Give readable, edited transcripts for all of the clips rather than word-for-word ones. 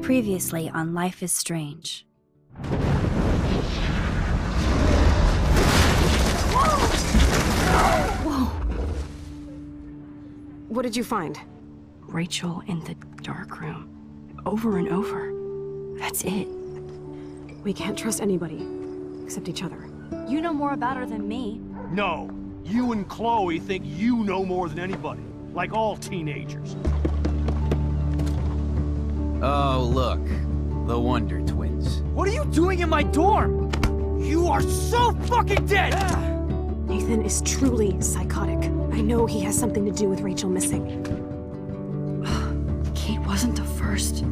Previously on Life is Strange. Whoa! What did you find? Rachel in the dark room. Over and over. That's it. We can't trust anybody, except each other. You know more about her than me. No. You and Chloe think you know more than anybody. Like all teenagers. Oh, look. The Wonder Twins. What are you doing in my dorm? You are so fucking dead! Nathan is truly psychotic. I know he has something to do with Rachel missing. Kate wasn't the first.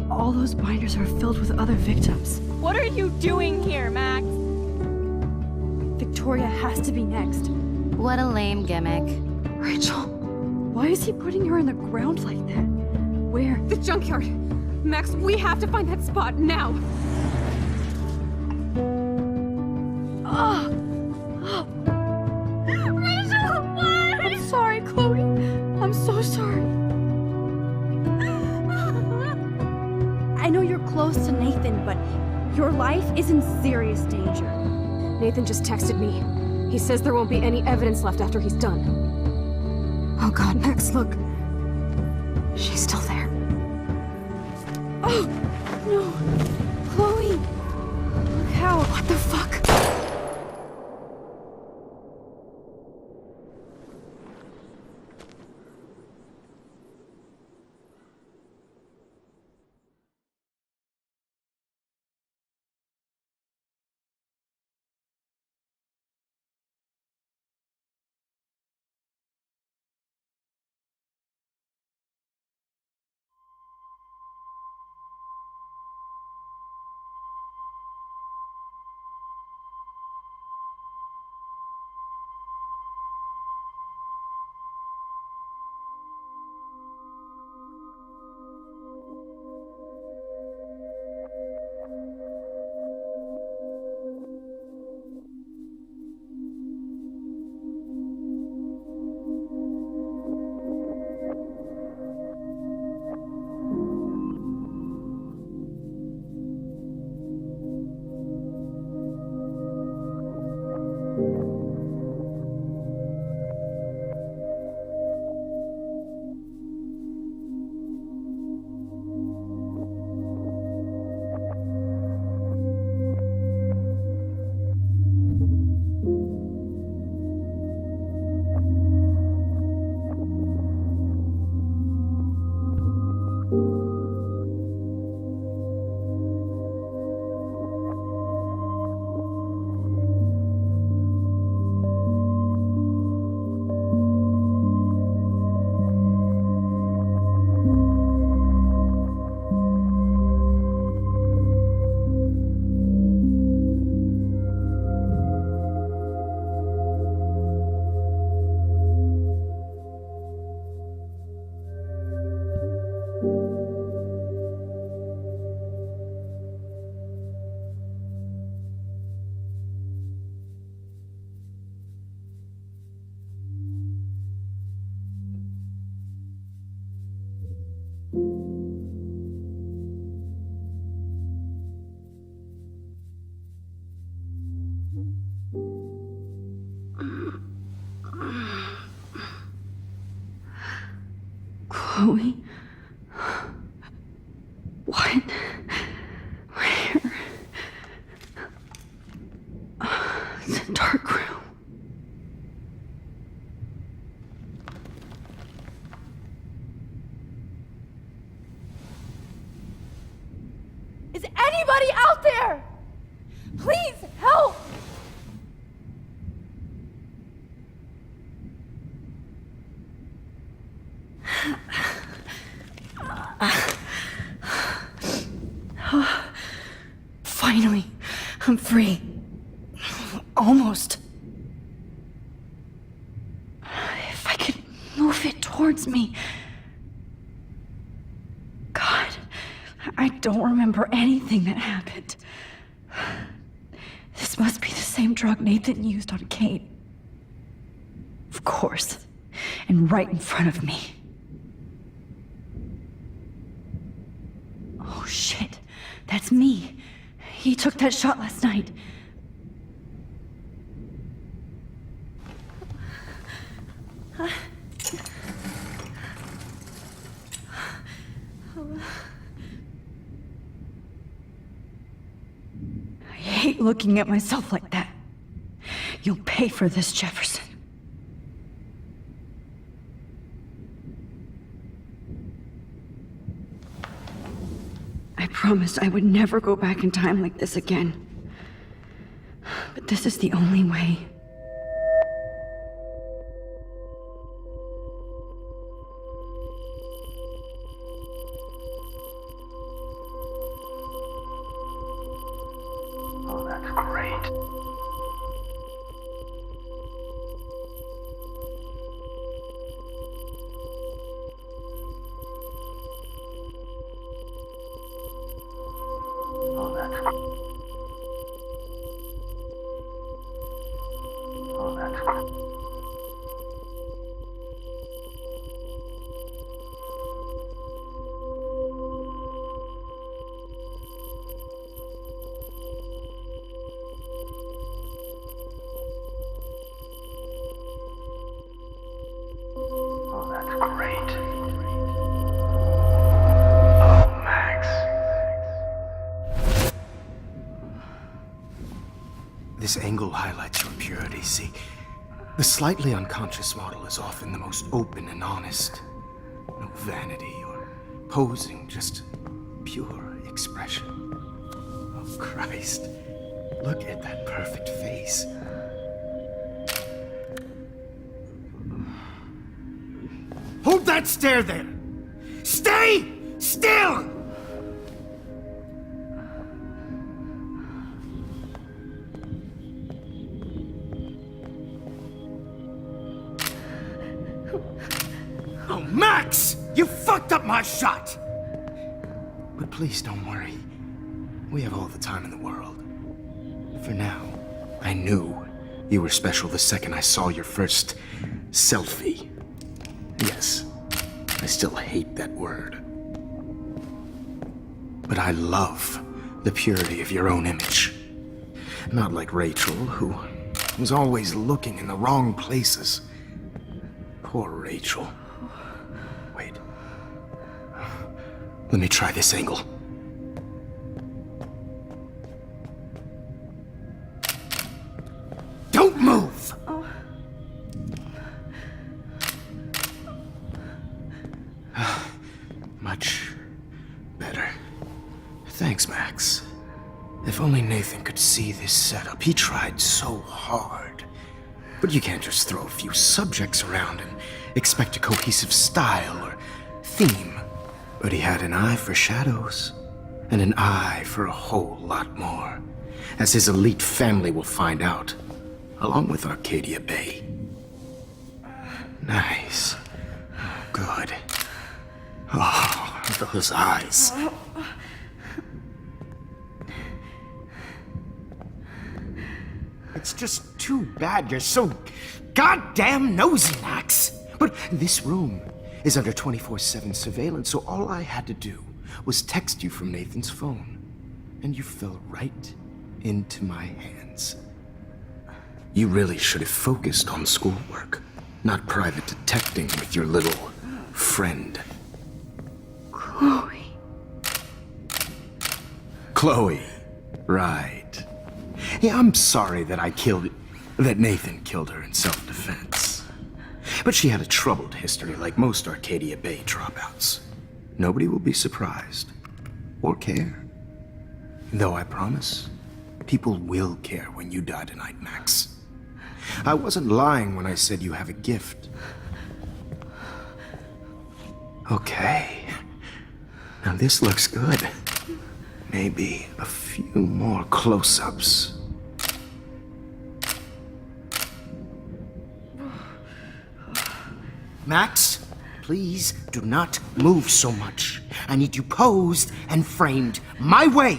All those binders are filled with other victims. What are you doing here, Max? Victoria has to be next. What a lame gimmick. Rachel, why is he putting her in the ground like that? Where? The junkyard! Max, we have to find that spot now! Rachel, what? I'm sorry, Chloe. I'm so sorry. I know you're close to Nathan, but your life is in serious danger. Nathan just texted me. He says there won't be any evidence left after he's done. Oh god, Max, look. She's still there. Oh, no. Chloe. Look how. What the fuck? Chloe? What? Where? The dark room. Is anybody out there? Please help! Finally, I'm free. Almost. If I could move it towards me. God, I don't remember anything that happened. This must be the same drug Nathan used on Kate. Of course. And right in front of me. Oh shit, that's me. He took that shot last night. I hate looking at myself like that. You'll pay for this, Jefferson. I promised I would never go back in time like this again. But this is the only way. Oh, that's great. Oh, that's great. Oh, that's great. Oh, that's great. Oh, Max. This angle highlights your purity, see? The slightly unconscious model is often the most open and honest. No vanity or posing, just pure expression. Oh, Christ. Look at that perfect face. Hold that stare there! Stay still! Oh, Max! You fucked up my shot! But please don't worry. We have all the time in the world. For now, I knew you were special the second I saw your first selfie. Yes, I still hate that word. But I love the purity of your own image. Not like Rachel, who was always looking in the wrong places. Poor Rachel. Wait. Let me try this angle. Don't move! Much better. Thanks, Max. If only Nathan could see this setup. He tried so hard. But you can't just throw a few subjects around and expect a cohesive style or theme. But he had an eye for shadows, and an eye for a whole lot more, as his elite family will find out, along with Arcadia Bay. Nice. Good. Oh, those eyes. It's just too bad you're so goddamn nosy, Max. But this room is under 24/7 surveillance, so all I had to do was text you from Nathan's phone. And you fell right into my hands. You really should have focused on schoolwork, not private detecting with your little friend. Chloe. Chloe. Right. Yeah, I'm sorry that Nathan killed her in self-defense. But she had a troubled history like most Arcadia Bay dropouts. Nobody will be surprised. Or care. Though I promise, people will care when you die tonight, Max. I wasn't lying when I said you have a gift. Okay. Now this looks good. Maybe a few more close-ups. Max, please do not move so much. I need you posed and framed my way.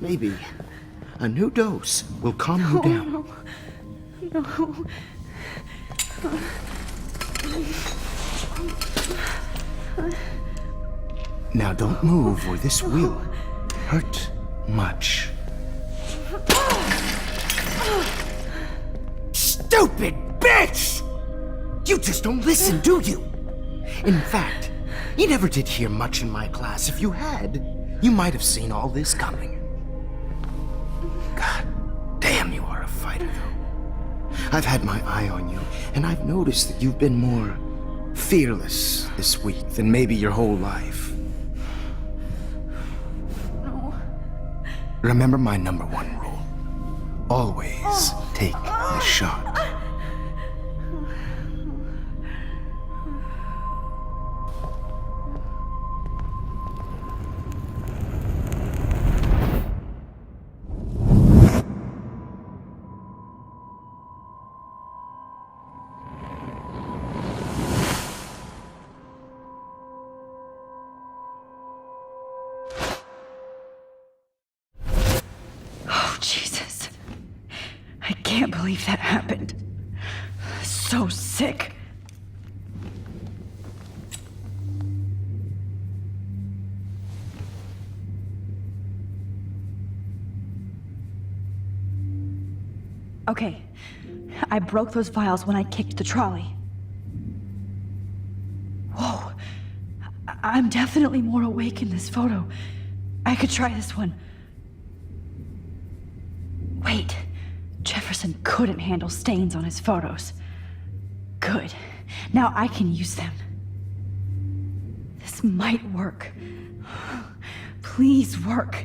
Maybe a new dose will calm you down. No. Now don't move or this will hurt much. Stupid bitch! You just don't listen, do you? In fact, you never did hear much in my class. If you had, you might have seen all this coming. God damn, you are a fighter, though. I've had my eye on you, and I've noticed that you've been more fearless this week than maybe your whole life. No. Remember my #1 rule. Always take the shot. Oh, Jesus. I can't believe that happened. So sick. Okay, I broke those vials when I kicked the trolley. Whoa, I'm definitely more awake in this photo. I could try this one. Wait, Jefferson couldn't handle stains on his photos. Good, now I can use them. This might work. Please work.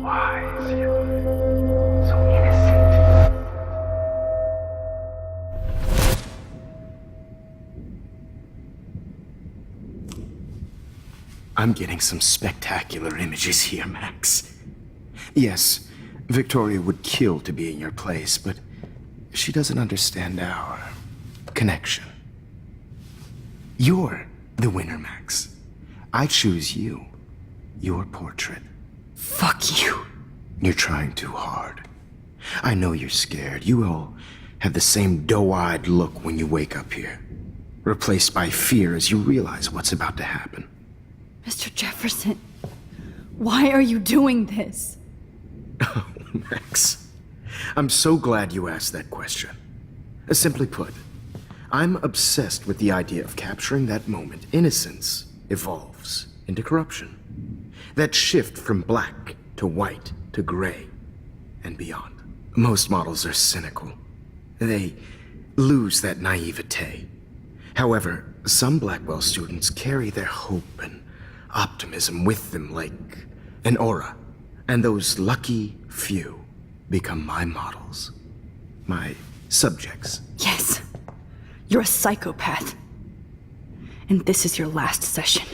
Wise, yet so innocent. I'm getting some spectacular images here, Max. Yes, Victoria would kill to be in your place, but she doesn't understand our connection. You're the winner, Max. I choose you. Your portrait. Fuck you. You're trying too hard. I know you're scared. You all have the same doe-eyed look when you wake up here, replaced by fear as you realize what's about to happen. Mr. Jefferson, why are you doing this? Oh, Max, I'm so glad you asked that question. Simply put, I'm obsessed with the idea of capturing that moment innocence evolves into corruption. That shift from black to white to gray and beyond. Most models are cynical. They lose that naivete. However, some Blackwell students carry their hope and optimism with them like an aura. And those lucky few become my models. My subjects. Yes, you're a psychopath. And this is your last session.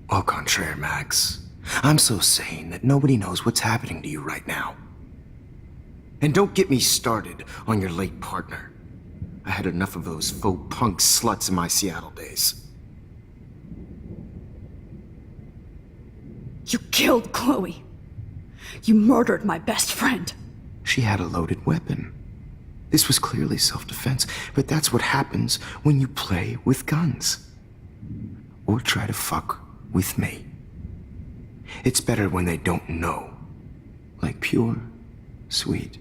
Au contraire, Max. I'm so sane that nobody knows what's happening to you right now. And don't get me started on your late partner. I had enough of those faux punk sluts in my Seattle days. You killed Chloe. You murdered my best friend. She had a loaded weapon. This was clearly self-defense, but that's what happens when you play with guns. Or try to fuck with me. It's better when they don't know. Like pure, sweet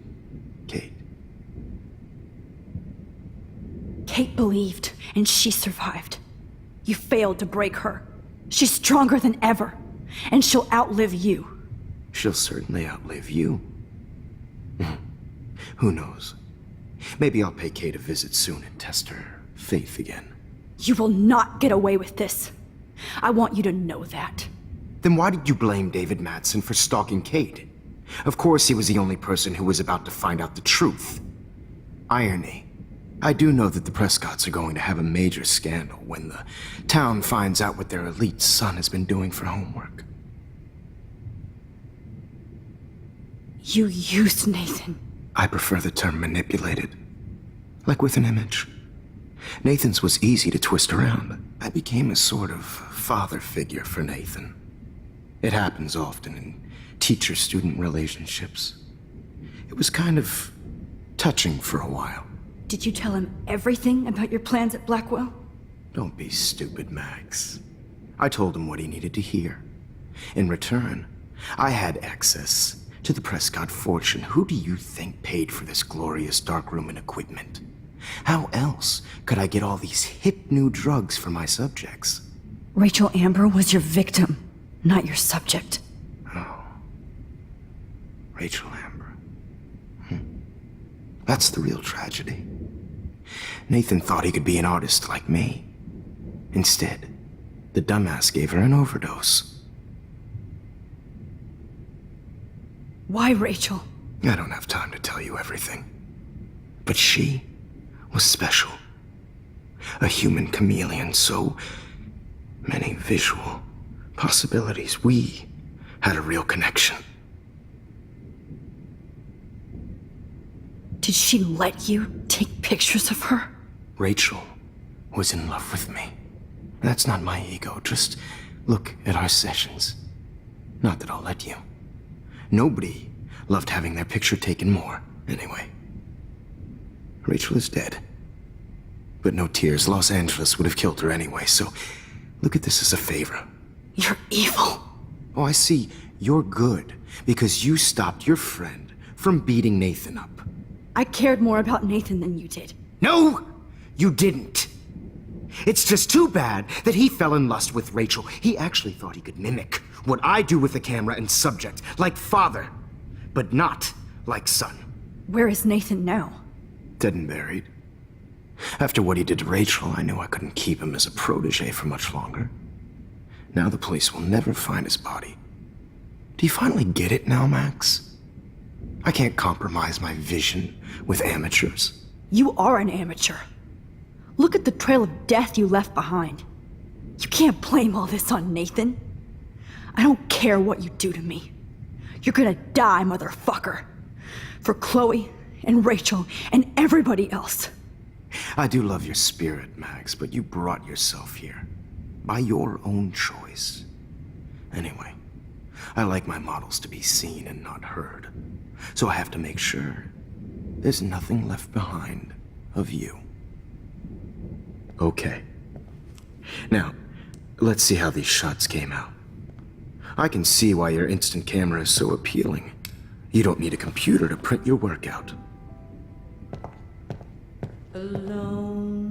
Kate. Kate believed, and she survived. You failed to break her. She's stronger than ever, and she'll outlive you. She'll certainly outlive you. Who knows? Maybe I'll pay Kate a visit soon and test her faith again. You will not get away with this. I want you to know that. Then why did you blame David Madsen for stalking Kate? Of course he was the only person who was about to find out the truth. Irony. I do know that the Prescotts are going to have a major scandal when the town finds out what their elite son has been doing for homework. You used Nathan. I prefer the term manipulated. Like with an image. Nathan's was easy to twist around. I became a sort of father figure for Nathan. It happens often in teacher-student relationships. It was kind of touching for a while. Did you tell him everything about your plans at Blackwell? Don't be stupid, Max. I told him what he needed to hear. In return, I had access to the Prescott fortune. Who do you think paid for this glorious darkroom and equipment? How else could I get all these hip new drugs for my subjects? Rachel Amber was your victim, not your subject. Rachel Amber. That's the real tragedy. Nathan thought he could be an artist like me. Instead, the dumbass gave her an overdose. Why Rachel? I don't have time to tell you everything. But she was special. A human chameleon, so many visual possibilities. We had a real connection. Did she let you take pictures of her? Rachel was in love with me. That's not my ego. Just look at our sessions. Not that I'll let you. Nobody loved having their picture taken more, anyway. Rachel is dead. But no tears. Los Angeles would have killed her anyway, so look at this as a favor. You're evil. Oh, I see. You're good because you stopped your friend from beating Nathan up. I cared more about Nathan than you did. No, you didn't. It's just too bad that he fell in lust with Rachel. He actually thought he could mimic what I do with the camera and subject, like father, but not like son. Where is Nathan now? Dead and buried. After what he did to Rachel, I knew I couldn't keep him as a protege for much longer. Now the police will never find his body. Do you finally get it now, Max? I can't compromise my vision with amateurs. You are an amateur. Look at the trail of death you left behind. You can't blame all this on Nathan. I don't care what you do to me. You're gonna die, motherfucker. For Chloe and Rachel and everybody else. I do love your spirit, Max, but you brought yourself here. By your own choice. Anyway, I like my models to be seen and not heard. So I have to make sure there's nothing left behind of you. Okay. Now, let's see how these shots came out. I can see why your instant camera is so appealing. You don't need a computer to print your work out. Alone